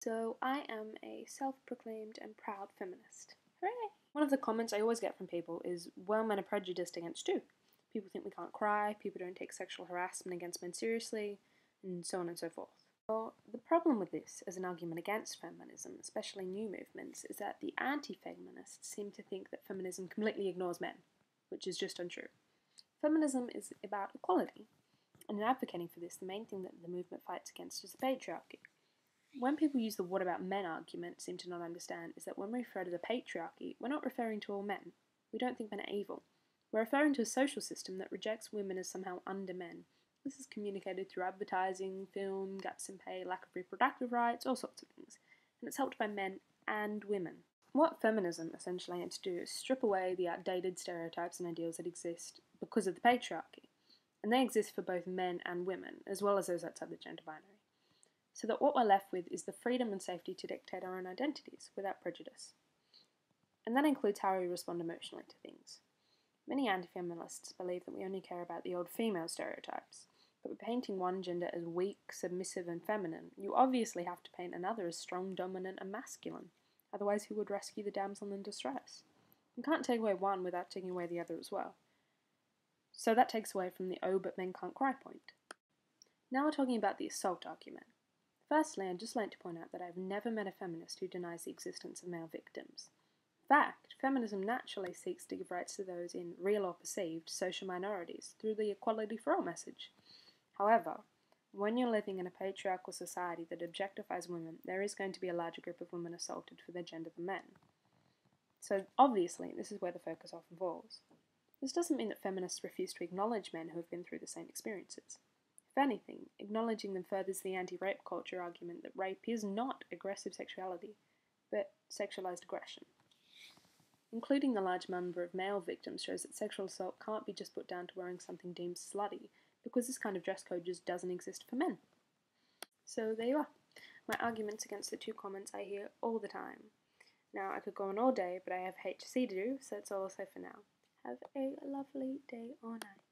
So I am a self-proclaimed and proud feminist. Hooray! One of the comments I always get from people is, well, men are prejudiced against too. People think we can't cry, people don't take sexual harassment against men seriously, and so on and so forth. Well, the problem with this as an argument against feminism, especially new movements, is that the anti-feminists seem to think that feminism completely ignores men, which is just untrue. Feminism is about equality, and in advocating for this, the main thing that the movement fights against is the patriarchy. When people use the what about men argument seem to not understand is that when we refer to the patriarchy, we're not referring to all men. We don't think men are evil. We're referring to a social system that rejects women as somehow under men. This is communicated through advertising, film, gaps in pay, lack of reproductive rights, all sorts of things. And it's helped by men and women. What feminism essentially aims to do is strip away the outdated stereotypes and ideals that exist because of the patriarchy. And they exist for both men and women, as well as those outside the gender binary. So that what we're left with is the freedom and safety to dictate our own identities without prejudice. And that includes how we respond emotionally to things. Many anti-feminists believe that we only care about the old female stereotypes, but by painting one gender as weak, submissive and feminine, you obviously have to paint another as strong, dominant and masculine, otherwise who would rescue the damsel in distress? You can't take away one without taking away the other as well. So that takes away from the oh but men can't cry point. Now we're talking about the assault argument. Firstly, I'd just like to point out that I've never met a feminist who denies the existence of male victims. In fact, feminism naturally seeks to give rights to those in real or perceived social minorities through the equality for all message. However, when you're living in a patriarchal society that objectifies women, there is going to be a larger group of women assaulted for their gender than men. So obviously, this is where the focus often falls. This doesn't mean that feminists refuse to acknowledge men who have been through the same experiences. If anything, acknowledging them furthers the anti-rape culture argument that rape is not aggressive sexuality, but sexualized aggression. Including the large number of male victims shows that sexual assault can't be just put down to wearing something deemed slutty, because this kind of dress code just doesn't exist for men. So there you are, my arguments against the two comments I hear all the time. Now I could go on all day, but I have HC to do, so that's all I'll say for now. Have a lovely day or night.